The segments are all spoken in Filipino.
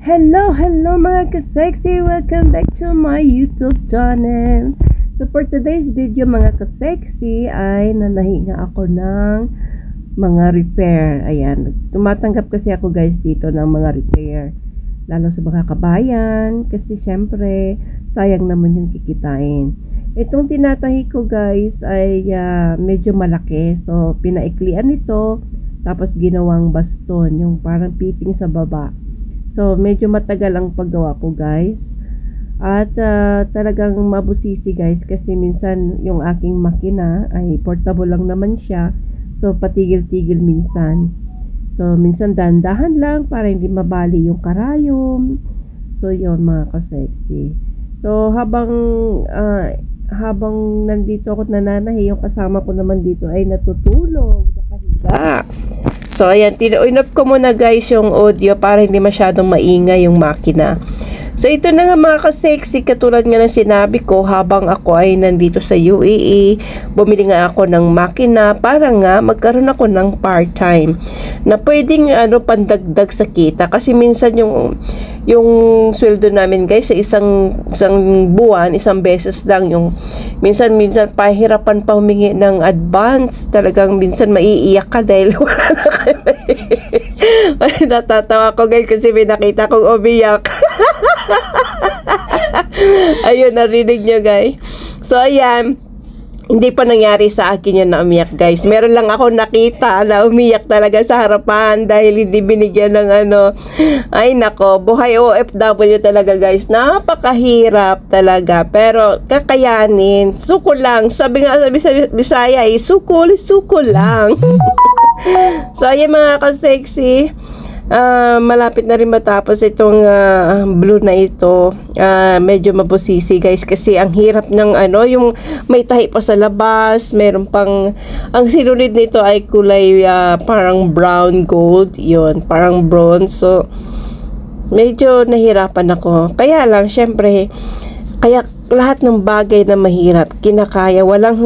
Hello mga ka-sexy! Welcome back to my YouTube channel. So for today's video mga ka-sexy ay nanahinga ako ng mga repair. Ayan, tumatanggap kasi ako guys dito ng mga repair. Lalo sa mga kabayan kasi syempre sayang naman yung kikitain. Itong tinatahi ko guys ay medyo malaki. So pinaiklian ito tapos ginawang baston, yung parang piting sa baba. So, medyo matagal ang paggawa ko guys. At talagang mabusisi guys kasi minsan yung aking makina ay portable lang naman siya. So, patigil-tigil minsan. So, minsan dahan-dahan lang para hindi mabali yung karayom. So, yun mga ka-sexy. So, habang nandito ako nananahi, yung kasama ko naman dito ay natutulog sa kahiga. So, ayan, tinoff ko muna guys yung audio para hindi masyadong maingay yung makina. So, ito na nga mga ka-sexy, katulad nga ng sinabi ko, habang ako ay nandito sa UAE, bumili nga ako ng makina para nga magkaroon ako ng part-time na pwedeng pandagdag sa kita. Kasi minsan yung sweldo namin guys sa isang buwan, isang beses lang yung minsan pahirapan pa humingi ng advance. Talagang minsan maiiyak ka dahil wala na kayo. Natatawa ko guys kasi may nakita kong umiyak. Ayun, narinig nyo guys. So ayan, hindi pa nangyari sa akin yun na umiyak guys. Meron lang ako nakita na umiyak talaga sa harapan dahil hindi binigyan ng ay nako, buhay OFW talaga guys. Napakahirap talaga. Pero kakayanin. Suko lang. Sabi nga sa Bisaya sukol lang. So ayan mga ka-sexy, malapit na rin matapos itong blue na ito. Medyo mabusisi guys kasi ang hirap ng yung may tahi pa sa labas, meron pang ang sinulid nito ay kulay parang brown gold, yun, parang bronze. So medyo nahirapan ako, kaya lang syempre, kaya lahat ng bagay na mahirap kinakaya, walang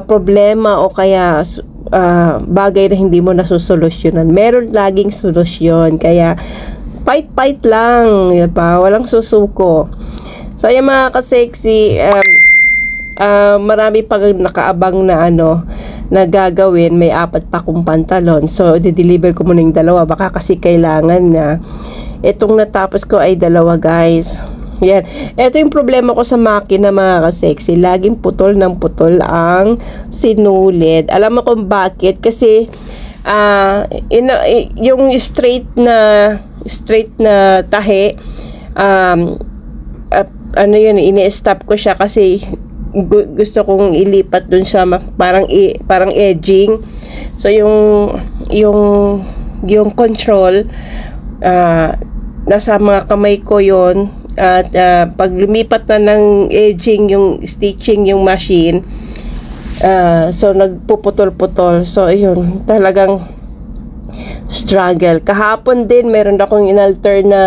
problema o kaya bagay na hindi mo nasusolusyonan. Meron laging solusyon. Kaya fight lang, diba? Walang susuko. So ayan mga ka-sexy, marami pang nakaabang na na gagawin. May 4 pa akong pantalon. So i-deliver ko muna yung 2, baka kasi kailangan na. Itong natapos ko ay 2 guys. Yan. Ito yung problema ko sa makina mga ka-sexy. Laging putol ng putol ang sinulid. Alam mo kung bakit? Kasi yung straight na tahi, yun, ini-stop ko siya kasi gusto kong ilipat dun sa parang edging. So yung control nasa mga kamay ko yon. At pag lumipat na ng edging yung stitching yung machine, so nagpuputol-putol. So yun, talagang struggle. Kahapon din meron akong inalter na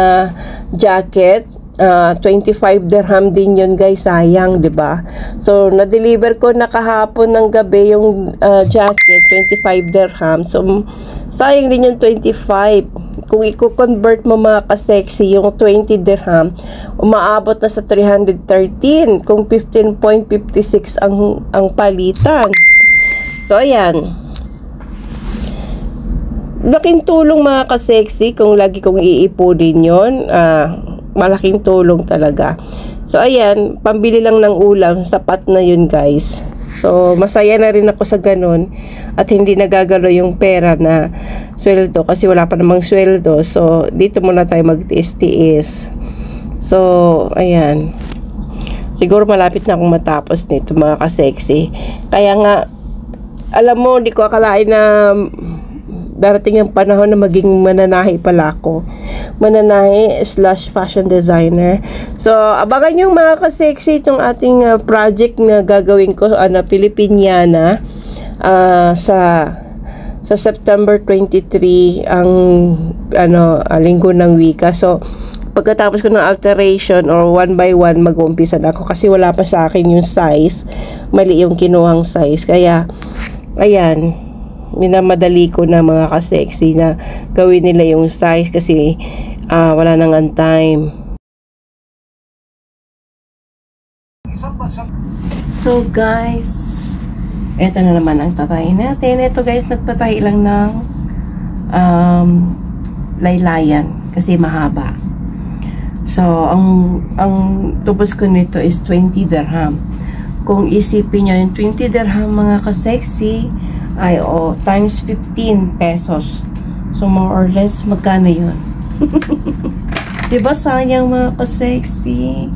jacket, 25 dirham din yun guys, sayang 'di ba? So na-deliver ko na kahapon ng gabi yung jacket, 25 dirham. So sayang din yung 25. Kung i-convert mo mga ka-sexy, yung 20 dirham, umaabot na sa 313 kung 15.56 ang palitan. So ayan, laking tulong mga ka-sexy kung lagi kong iipunin yon. Malaking tulong talaga. So ayan, pambili lang ng ulam, sapat na yun guys. So masaya na rin ako sa ganun at hindi nagagalo yung pera na sweldo kasi wala pa namang sweldo. So dito muna tayo magtiis-tiis. So ayan, siguro malapit na akong matapos nito mga ka-sexy. Kaya nga, alam mo, hindi ko akalain na darating ang panahon na maging mananahi pala ako. Mananahi/fashion designer. So, abangan nyo mga ka-sexy itong ating project na gagawin ko, Pilipiniana, sa September 23, ang linggo ng wika. So, pagkatapos ko ng alteration or 1 by 1, mag-uumpisa na ako kasi wala pa sa akin yung size. Mali yung kinuhang size. Kaya, ayan, minamadali ko na mga ka-sexy na gawin nila yung size kasi wala nang time. So guys, eto na naman ang tatayin natin. Ito guys, nagtatahi lang ng laylayan kasi mahaba. So, ang tubos ko nito is 20 dirham. Kung isipin nyo, yung 20 dirham mga ka-sexy ay times 15 pesos. So, more or less, magkano yun? Diba sayang mga ka-sexy?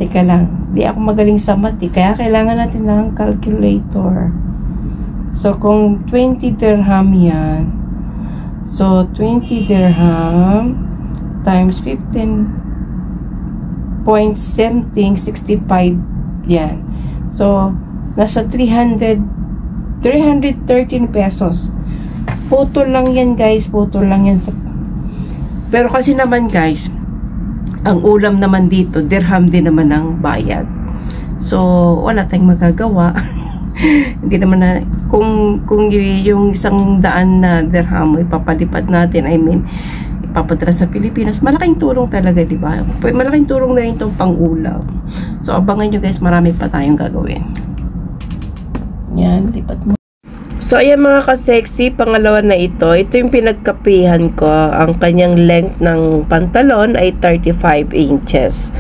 Teka lang, di ako magaling sa math, kaya kailangan natin ng calculator. So, kung 20 dirham yan, so 20 dirham times 15 point something, 65 yan. So, nasa 313 pesos. Putol lang yan guys, putol lang yan. Pero kasi naman guys, ang ulam naman dito, dirham din naman ang bayad. So, wala tayong magagawa. Hindi naman na, kung yung 100 na dirham ipapalipad natin, I mean, ipapadala sa Pilipinas, malaking tulong talaga, di ba? Malaking tulong na rin itong pang-ulam. So, abangan nyo guys, marami pa tayong gagawin. Yan, lipat mo. So, ayan mga ka-sexy, pangalawa na ito. Ito yung pinagkapihan ko. Ang kanyang length ng pantalon ay 35 inches.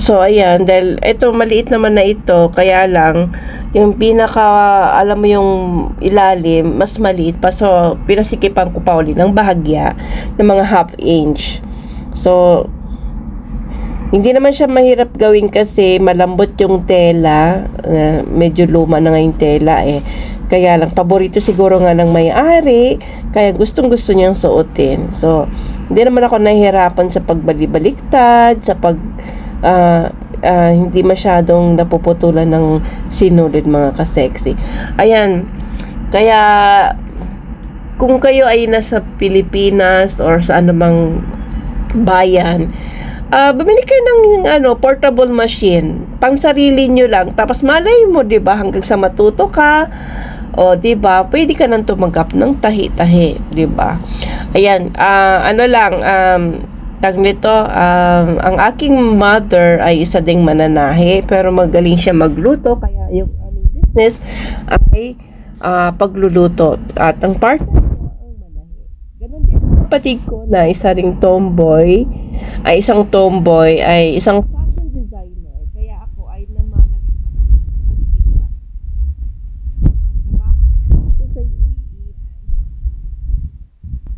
So, ayan, dahil ito, maliit naman na ito, kaya lang, yung pinaka, alam mo yung ilalim, mas maliit pa. So, pinasikipan ko pa ulit ng bahagya ng mga half inch. So, hindi naman siya mahirap gawin kasi malambot yung tela. Medyo luma na nga yung tela eh. Kaya lang, paborito siguro nga ng may-ari, kaya gustong-gusto niyang suotin. So, hindi naman ako nahihirapan sa pagbali-baliktad, sa hindi masyadong napuputulan ng sinulid mga ka-sexy. Ayan, kaya kung kayo ay nasa Pilipinas or sa anumang bayan, bumili kayo ng portable machine, pang sarili nyo lang, tapos malay mo, diba, hanggang sa matuto ka, o, diba, pwede ka nang tumanggap ng tahi-tahi, diba? Ayan, tag nito, ang aking mother ay isa ding mananahi, pero magaling siya magluto, kaya yung aming business ay pagluluto. At ang partner niya ang manahi. Ganon din ang kapatid ko na isang tomboy, ay isang fashion designer, kaya ako ay namana din sa kanya pagdiwa. Ang trabaho talaga dito sa UAE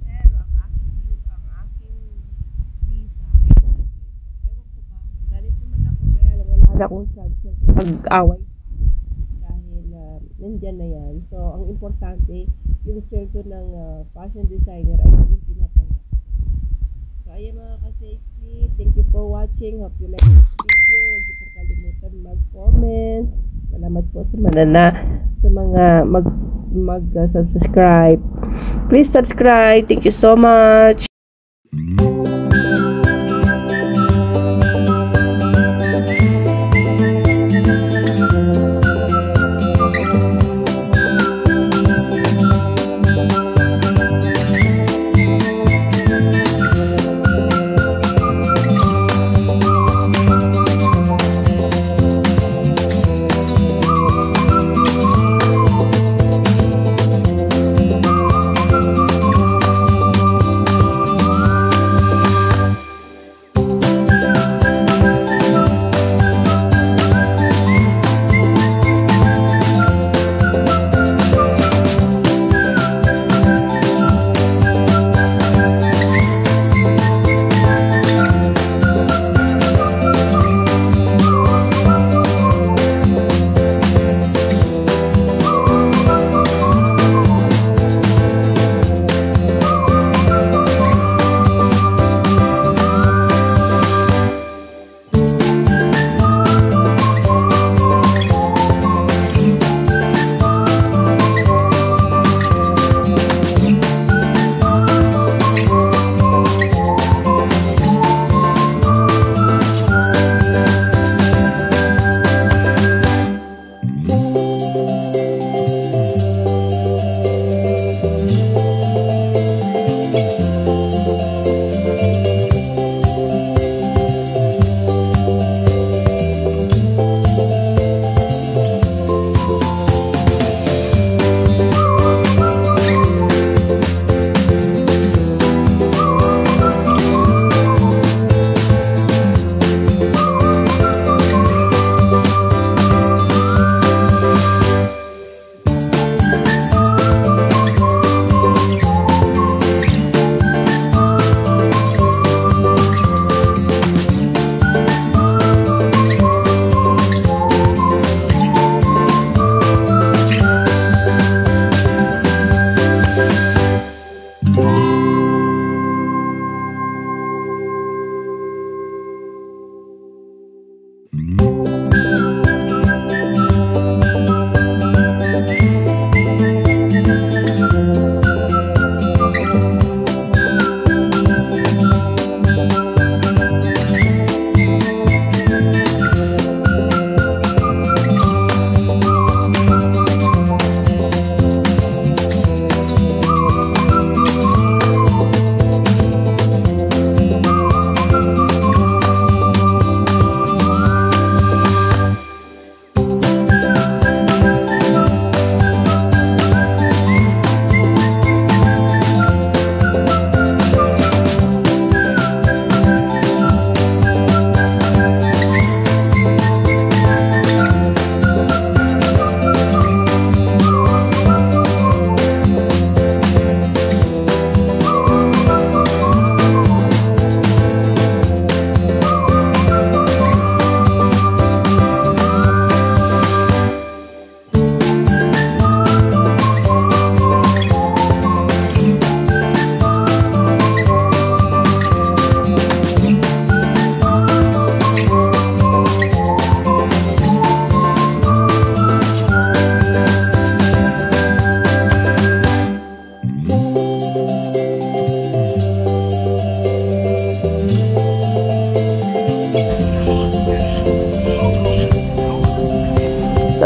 pero ang aking visa ay ewan ko ba, galit naman ako, kaya lang wala na akong chance na pag-away dahil nandyan na yan. So, ang importante, yung sweldo ng fashion designer ay hindi tinatanggap. So, ayan mga ka-sexy, thank you for watching. Hope you like this video. Huwag niyo pong kalimutan mag-comment. Salamat po sa mga mag-subscribe. Please subscribe. Thank you so much.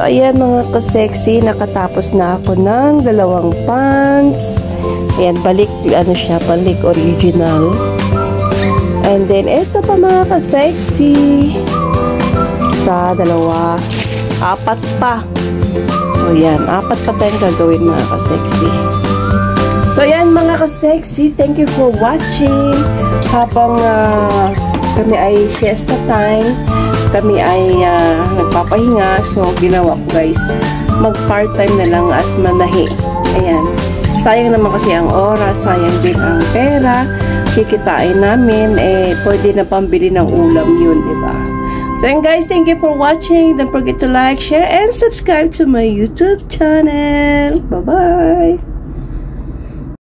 So, ayan mga ka-sexy, nakatapos na ako ng 2 pants. Ayan, balik, ano siya, balik original. And then, ito pa mga ka-sexy. Sa 2, 4 pa. So, yan, 4 pa tayong gagawin mga ka-sexy. So, yan mga ka-sexy, thank you for watching. Habang kami ay siesta time, kami ay nagpapahinga. So, ginawa ko guys, mag-part-time na lang at manahi. Ayan. Sayang naman kasi ang oras, sayang din ang pera. Kikitain namin, pwede na pambili ng ulam yun, diba? So, and guys, thank you for watching. Don't forget to like, share, and subscribe to my YouTube channel. Bye-bye!